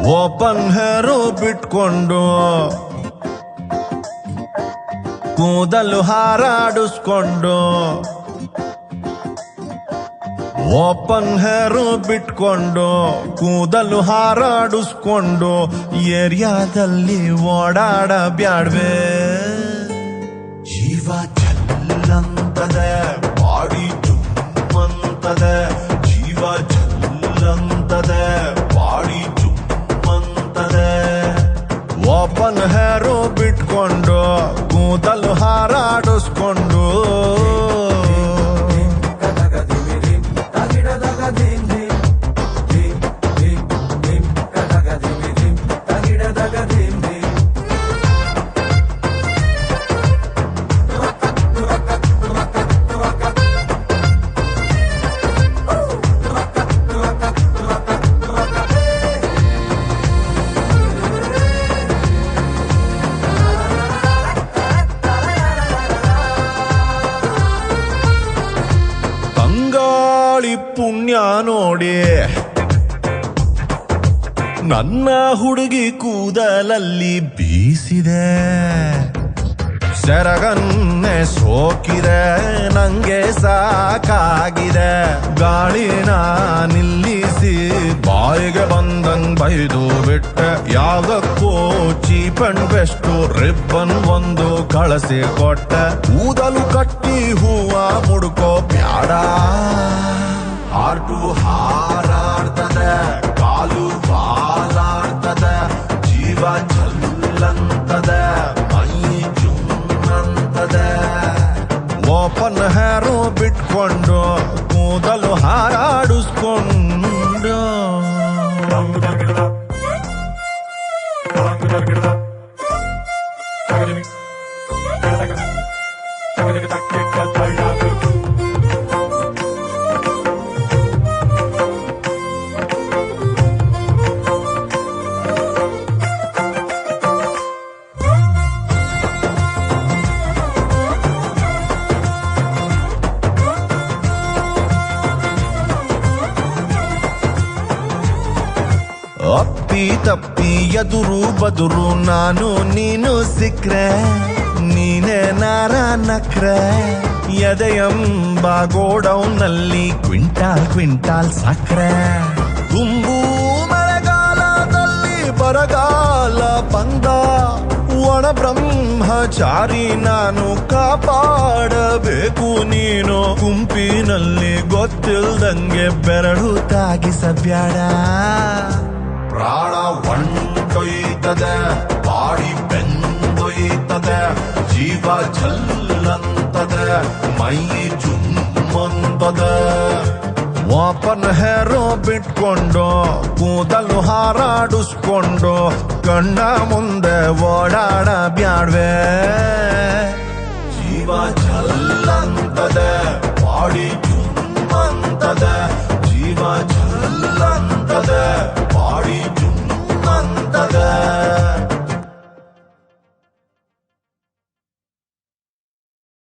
open ಹೇರು ಬಿಟ್ಕೊಂಡು ಕೂದಲು ಹಾರಾಡಿಸ್ಕೊಂಡು open ಹೇರು ಬಿಟ್ಕೊಂಡು ಕೂದಲು ಹಾರಾಡಿಸ್ಕೊಂಡು ಏರಿಯಾದಲ್ಲಿ ಓಡಾಡ ಬ್ಯಾಡ್ವೆ ಜೀವ ಚಲ್ಲಂತದೆ ಬಾಡಿ ಜುಮ್ಮಂತದೆ ಜೀವ ಚಲ್ಲಂತದೆ ಬಾಡಿ ಜುಮ್ಮಂತದೆ ಓಪನ್ ಹೇರು ಬಿಟ್ಕೊಂಡು ಕೂದಲು ಹಾರಾಡಿಸ್ಕೊಂಡು ಪುಣ್ಯ ನೋಡಿ ನನ್ನ ಹುಡುಗಿ ಕೂದಲಲ್ಲಿ ಬೀಸಿದೆ ಸೆರಗನ್ನೆ ಸೋಕಿದೆ ನಂಗೆ ಸಾಕಾಗಿದೆ ಗಾಳಿನ ನಿಲ್ಲಿಸಿ ಬಾಯಿಗೆ ಬಂದಂಗ್ ಬೈದು ಬಿಟ್ಟೆ ಯಾವಕ್ಕೂ ಚೀಪ್ ಅಂಡ್ ಬೆಸ್ಟ್ ರಿಬ್ಬನ್ ಒಂದು ಕಳಸಿ ಕೊಟ್ಟೆ ಕೂದಲು ಕಟ್ಟಿ ಹೂವ ಮುಡ್ಕೋ ಬ್ಯಾಡ ಹಾರ್ಟು ಹಾರಾಡ್ತದೆ ಕಾಲು ಬಾಲಾಡ್ತದೆ ಜೀವ ಚಲ್ಲಂತದೆ ಮೈ ಜುಮ್ಮಂತದೆ ಓಪನ್ ಹೇರು ಬಿಟ್ಕೊಂಡು ಕೂದಲು ಹಾರಾಡಿಸ್ಕೊಂಡು ಅಪ್ಪಿ ತಪ್ಪಿ ಎದುರು ಬದುರು ನಾನು ನೀನು ಸಿಕ್ರೆ ನೀನೇ ನಾರ ನಕ್ರೆ ಎದೆಯಂಬ ಗೋಡೌನ್ನಲ್ಲಿ ಕ್ವಿಂಟಾಲ್ ಕ್ವಿಂಟಾಲ್ ಸಕ್ರೆ ತುಂಬು ಮಳೆಗಾಲದಲ್ಲಿ ಬರಗಾಲ ಬಂದ ಒಣ ಬ್ರಹ್ಮಚಾರಿ ನಾನು ಕಾಪಾಡಬೇಕು ನೀನು ಗುಂಪಿನಲ್ಲಿ ಗೊತ್ತಿಲ್ದಂಗೆ ಬೆರಳು ತಾಗಿಸಬ್ಯಾಡ ಪ್ರಾಣ ಒಂಟೊಯ್ತದೆ ಬಾಡಿ ಬೆಂದೊಯ್ತದೆ ಜೀವ ಚಲ್ಲಂತದೆ ಮೈ ಜುಮ್ಮಂತದೆ ಓಪನ್ ಹೇರು ಬಿಟ್ಕೊಂಡು ಕೂದಲು ಹಾರಾಡಿಸ್ಕೊಂಡು ಕಣ್ಣ ಮುಂದೆ ಓಡಾಡ ಬ್ಯಾಡ್ವೆ ಜೀವ ಚಲ್ಲಂತದೆ ಬಾಡಿ